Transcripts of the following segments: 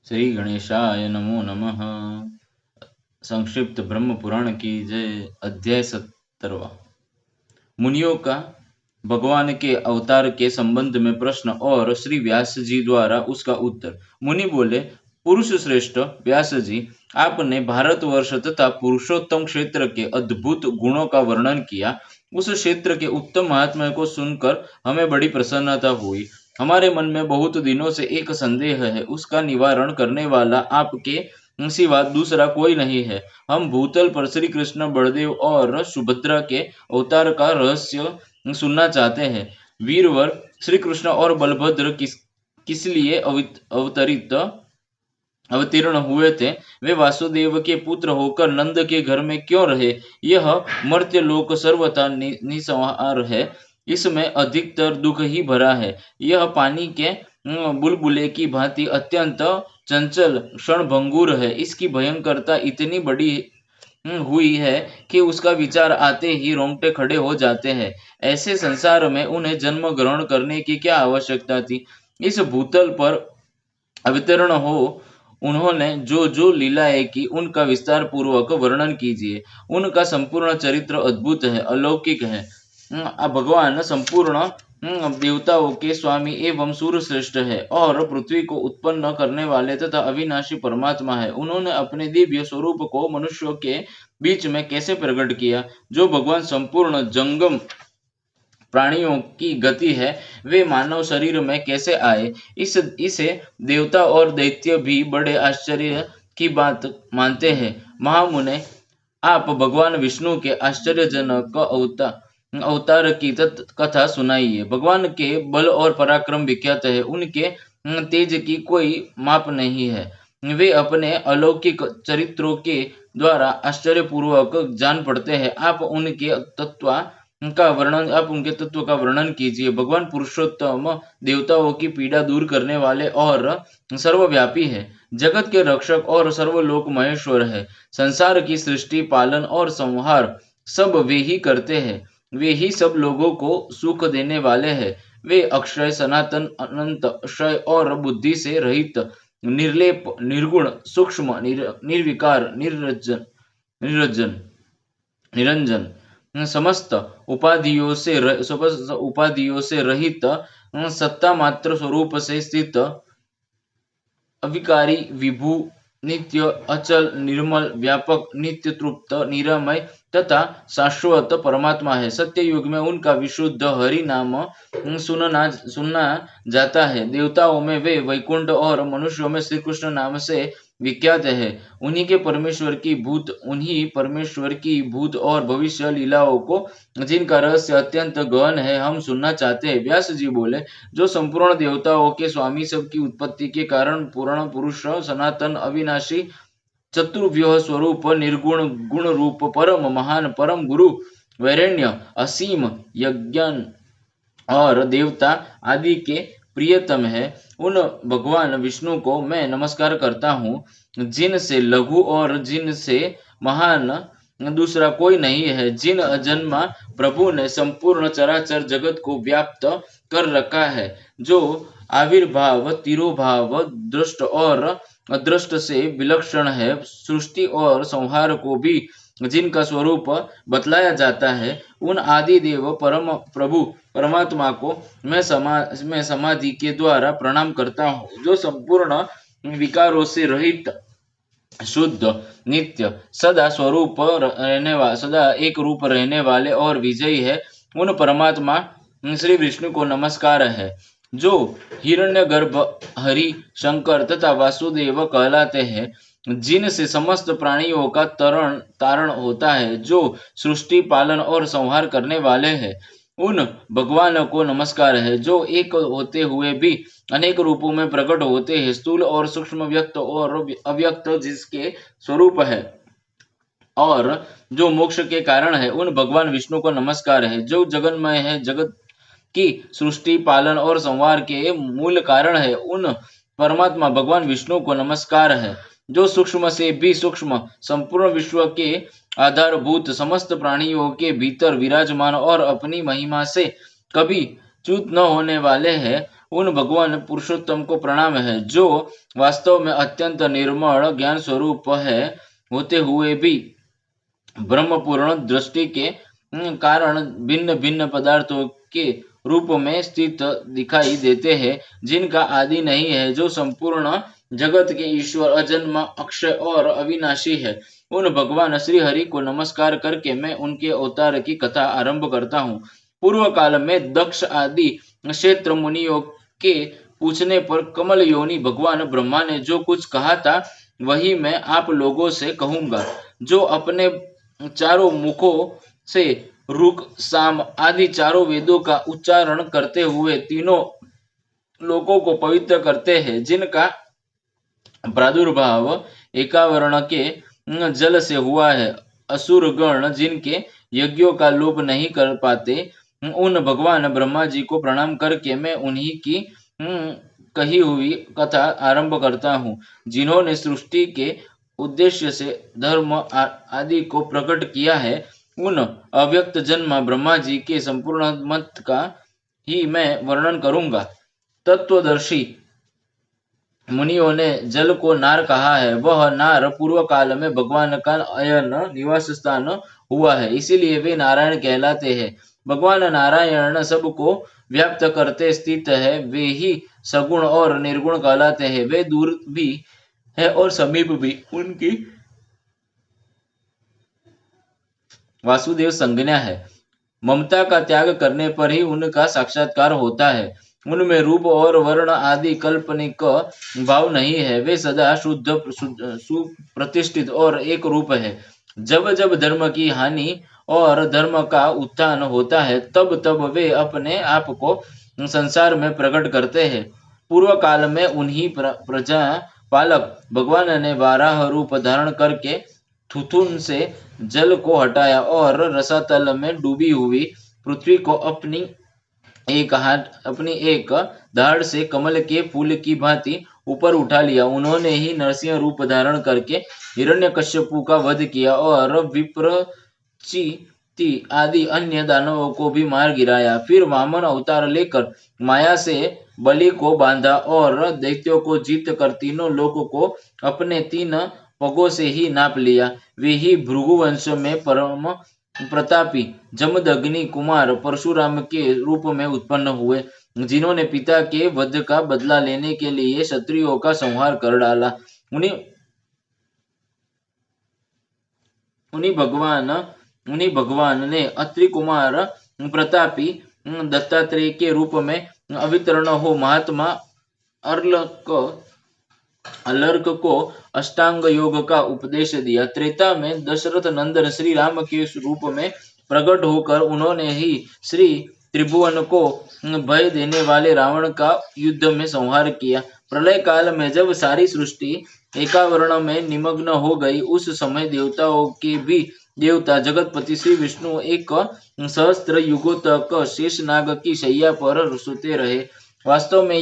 श्री गणेशाय नमो नमः। संक्षिप्त ब्रह्म पुराण की जय। अध्याय 17वां। मुनियों का भगवान के अवतार के संबंध में प्रश्न और श्री व्यास जी द्वारा उसका उत्तर। मुनि बोले, पुरुष श्रेष्ठ व्यास जी, आपने भारतवर्ष तथा पुरुषोत्तम क्षेत्र के अद्भुत गुणों का वर्णन किया। उस क्षेत्र के उत्तम महात्म्य को सुनकर हमें बड़ी प्रसन्नता हुई। हमारे मन में बहुत दिनों से एक संदेह है, उसका निवारण करने वाला आपके सिवा दूसरा कोई नहीं है। हम भूतल पर श्री कृष्ण, बलदेव और सुभद्रा के अवतार का रहस्य सुनना चाहते हैं। वीरवर श्री कृष्ण और बलभद्र किस लिए अवतीर्ण हुए थे? वे वासुदेव के पुत्र होकर नंद के घर में क्यों रहे? यह मर्त्य लोक सर्वथा निसंहार है, इसमें अधिकतर दुख ही भरा है। यह पानी के बुलबुले की भांति अत्यंत चंचल क्षणभंगुर है। इसकी भयंकरता इतनी बड़ी हुई है कि उसका विचार आते ही रोंगटे खड़े हो जाते हैं। ऐसे संसार में उन्हें जन्म ग्रहण करने की क्या आवश्यकता थी? इस भूतल पर अवतीर्ण हो उन्होंने जो जो लीलाएं की, उनका विस्तार पूर्वक वर्णन कीजिए। उनका संपूर्ण चरित्र अद्भुत है, अलौकिक है। भगवान संपूर्ण देवताओं के स्वामी एवं सूर्यश्रेष्ठ है और पृथ्वी को उत्पन्न करने वाले तथा अविनाशी परमात्मा है। उन्होंने अपने दिव्य स्वरूप को मनुष्यों के बीच में कैसे प्रकट किया? जो भगवान संपूर्ण जंगम प्राणियों की गति है, वे मानव शरीर में कैसे आए? इसे देवता और दैत्य भी बड़े आश्चर्य की बात मानते हैं। महामुने, आप भगवान विष्णु के आश्चर्यजनक अवतार की कथा सुनाइए। भगवान के बल और पराक्रम विख्यात है, उनके तेज की कोई माप नहीं है। वे अपने अलौकिक चरित्रों के द्वारा आश्चर्यपूर्वक जान पड़ते हैं। आप उनके तत्व का वर्णन कीजिए। भगवान पुरुषोत्तम देवताओं की पीड़ा दूर करने वाले और सर्वव्यापी है, जगत के रक्षक और सर्वलोक महेश्वर है। संसार की सृष्टि, पालन और संहार सब वे ही करते हैं। वे ही सब लोगों को सुख देने वाले हैं। वे अक्षय, सनातन, अनंत, क्षय और बुद्धि से रहित, निर्लेप, निर्गुण, सूक्ष्म, निर्विकार, निरंजन निरंजन, समस्त उपाधियों से रहित, सत्ता मात्र स्वरूप से स्थित, अविकारी, विभु, नित्य, अचल, निर्मल, व्यापक, नित्य तृप्त, निरामय तथा शाश्वत परमात्मा है। सत्य युग में उनका विशुद्ध हरि नाम सुनना जाता है। देवताओं में वे वैकुंठ और मनुष्यों में श्री कृष्ण नाम से विख्यात है। उन्हीं परमेश्वर की भूत और भविष्य लीलाओं को, जिनका रहस्य अत्यंत गहन है, हम सुनना चाहते हैं। व्यास जी बोले, जो संपूर्ण देवताओं के स्वामी, सबकी उत्पत्ति के कारण, पूर्ण पुरुष, सनातन, अविनाशी, चतुर्व्यूह स्वरूप, निर्गुण, गुण रूप, परम महान, परम गुरु, वैरण्य, असीम, यज्ञन और देवता आदि के प्रियतम है, उन भगवान विष्णु को मैं नमस्कार करता हूँ, जिनसे लघु और जिनसे महान दूसरा कोई नहीं है। जिन अजन्मा प्रभु ने संपूर्ण चराचर जगत को व्याप्त कर रखा है, जो आविर्भाव, तिरोभाव, दृष्ट और अदृष्ट से विलक्षण है, सृष्टि और संहार को भी जिनका स्वरूप बतलाया जाता है, उन आदि देव परम प्रभु परमात्मा को मैं समाधि के द्वारा प्रणाम करता हूँ, जो संपूर्ण विकारों से रहित, शुद्ध, नित्य, सदा एक रूप रहने वाले और विजयी है। उन परमात्मा श्री विष्णु को नमस्कार है, जो हिरण्यगर्भ, हरि, शंकर तथा वासुदेव कहलाते हैं, जिनसे समस्त प्राणियों का तारण होता है, जो सृष्टि, पालन और संहार करने वाले हैं। उन भगवान को नमस्कार है, जो एक होते हुए भी अनेक रूपों में प्रकट होते हैं, स्थूल और सूक्ष्म, व्यक्त और अव्यक्त जिसके स्वरूप है, और जो मोक्ष के कारण है। उन भगवान विष्णु को नमस्कार है, जो जगन्मय है, जगत की सृष्टि, पालन और संहार के मूल कारण है। उन परमात्मा भगवान विष्णु को नमस्कार है, जो सूक्ष्म से भी सूक्ष्म, संपूर्ण विश्व के आधारभूत, समस्त प्राणियों के भीतर विराजमान और अपनी महिमा से कभी च्युत न होने वाले हैं। उन भगवान पुरुषोत्तम को प्रणाम है जो वास्तव में अत्यंत निर्मल ज्ञान स्वरूप है, होते हुए भी ब्रह्मपूर्ण दृष्टि के कारण भिन्न भिन्न पदार्थों के रूप में स्थित दिखाई देते हैं, जिनका आदि नहीं है, जो संपूर्ण जगत के ईश्वर अजन्मा अक्षय और अविनाशी है। उन भगवान श्री हरि को नमस्कार करके मैं उनके अवतार की कथा आरंभ करता हूँ। पूर्व काल में दक्ष आदि क्षेत्र मुनियों के पूछने पर कमल योनि भगवान ब्रह्मा ने जो कुछ कहा था वही मैं आप लोगों से कहूंगा। जो अपने चारों मुखों से ऋग साम आदि चारों वेदों का उच्चारण करते हुए तीनों लोकों को पवित्र करते हैं, जिनका प्रादुर्भाव एकावरण के जल से हुआ है, असुर गण जिनके यज्ञों का लोप नहीं कर पाते, उन भगवान ब्रह्मा जी को प्रणाम करके मैं उन्हीं की कही हुई कथा आरंभ करता हूँ, जिन्होंने सृष्टि के उद्देश्य से धर्म आदि को प्रकट किया है। उन अव्यक्त जन्म ब्रह्मा जी के संपूर्ण मत का ही मैं वर्णन करूंगा। तत्वदर्शी मुनियों ने जल को नार कहा है। वह नार पूर्व काल में भगवान का अयन निवास स्थान हुआ है, इसीलिए वे नारायण कहलाते हैं। भगवान नारायण सबको व्याप्त करते स्थित है, वे ही सगुण और निर्गुण कहलाते हैं। वे दूर भी है और समीप भी, उनकी वासुदेव संज्ञा है। ममता का त्याग करने पर ही उनका साक्षात्कार होता है। उनमें रूप और वर्ण आदि काल्पनिक भाव नहीं है, वे सदा शुद्ध सुप्रतिष्ठित और एक रूप है। जब जब धर्म की हानि और धर्म का उत्थान होता है, तब तब वे अपने आप को संसार में प्रकट करते हैं। पूर्व काल में उन्हीं प्रजा पालक भगवान ने वाराह रूप धारण करके थुथुन से जल को हटाया और रसातल में डूबी हुई पृथ्वी को अपनी एक दाढ़ से कमल के फूल की भांति ऊपर उठा लिया। उन्होंने ही नरसिंह रूप धारण करके हिरण्यकश्यपु का वध किया और विप्रचिति आदि अन्य दानवों को भी मार गिराया। फिर वामन अवतार लेकर माया से बलि को बांधा और दैत्यों को जीत कर तीनों लोकों को अपने 3 पगों से ही नाप लिया। वे ही भृगुवंश में परम प्रतापी जमदग्नि कुमार परशुराम के रूप में उत्पन्न हुए, जिन्होंने पिता के वध का बदला लेने के लिए क्षत्रियों का संहार कर डाला। उन्हीं उन्हीं भगवान ने अत्रि कुमार प्रतापी दत्तात्रेय के रूप में अवतीर्ण हो महात्मा अलर्क को अष्टांग योग का उपदेश दिया। त्रेता में दशरथ नंदन श्री राम के रूप में प्रकट होकर उन्होंने ही श्री त्रिभुवन को भय देने वाले रावण का युद्ध में संहार किया। प्रलय काल में जब सारी सृष्टि एकावरण में निमग्न हो गई, उस समय देवताओं के भी देवता जगतपति श्री विष्णु एक सहस्त्र युगों तक शेषनाग की शैया पर सोते रहे। वास्तव में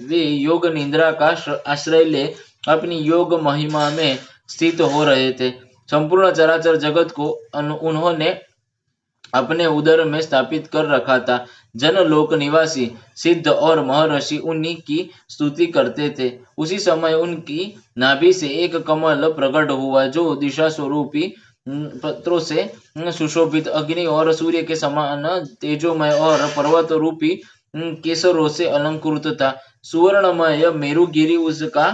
वे योग निद्रा का आश्रय ले अपनी योग महिमा में स्थित हो रहे थे। संपूर्ण चराचर जगत को उन्होंने अपने उदर में स्थापित कर रखा था। जनलोक निवासी सिद्ध और महर्षि उन्हीं की स्तुति करते थे। उसी समय उनकी नाभि से एक कमल प्रकट हुआ, जो दिशा स्वरूपी पत्रों से सुशोभित अग्नि और सूर्य के समान तेजोमय और पर्वत रूपी केसरों से अलंकृत था। सुवर्णमय मेरुगिरी उसका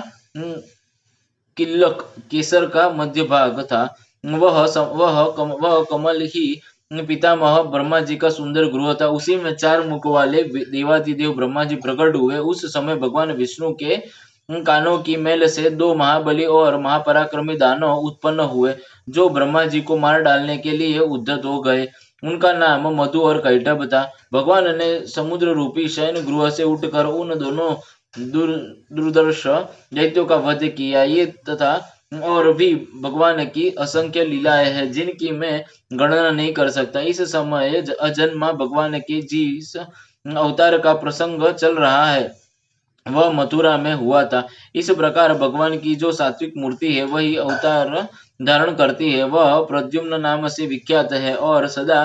किल्लक केसर का मध्य भाग था। वह कमल ही पितामह ब्रह्मा जी का सुंदर गृह था। उसी में 4 मुख वाले देवादिदेव ब्रह्मा जी प्रकट हुए। उस समय भगवान विष्णु के कानों की मैल से 2 महाबली और महापराक्रमी दानव उत्पन्न हुए, जो ब्रह्मा जी को मार डालने के लिए उद्यत हो गए। उनका नाम मधु और कैटभ था। भगवान ने समुद्र रूपी शयन गृह से उठकर उन दोनों दुर्दर्श दैत्यों का वध किया। ये तथा और भी भगवान की असंख्य लीलाएं हैं, जिनकी मैं गणना नहीं कर सकता। इस समय अजन्मा भगवान के जिस अवतार का प्रसंग चल रहा है, वह मथुरा में हुआ था। इस प्रकार भगवान की जो सात्विक मूर्ति है, वही अवतार धारण करती है। वह प्रद्युम्न नाम से विख्यात है और सदा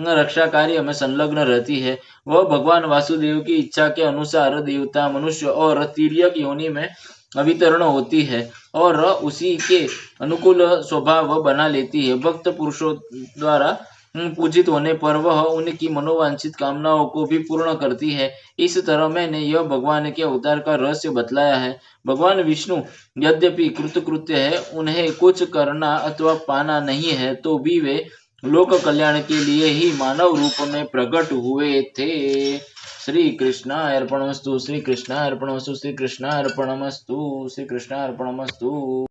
रक्षा कार्य में संलग्न रहती है। वह भगवान वासुदेव की इच्छा के अनुसार देवता, मनुष्य और तिर्यक योनि में अवतीर्ण होती है और उसी के अनुकूल स्वभाव बना लेती है। भक्त पुरुषों द्वारा पूजित होने पर वह उनकी मनोवांछित कामनाओं को भी पूर्ण करती है। इस तरह मैंने यह भगवान के अवतार का रहस्य बतलाया है। भगवान विष्णु यद्यपि कृतकृत्य है, उन्हें कुछ करना अथवा पाना नहीं है, तो भी वे लोक कल्याण के लिए ही मानव रूप में प्रकट हुए थे। श्री कृष्णाय अर्पणमस्तु, श्री कृष्णाय अर्पणमस्तु, श्री कृष्णाय अर्पणमस्तु, श्री कृष्णाय अर्पणमस्तु।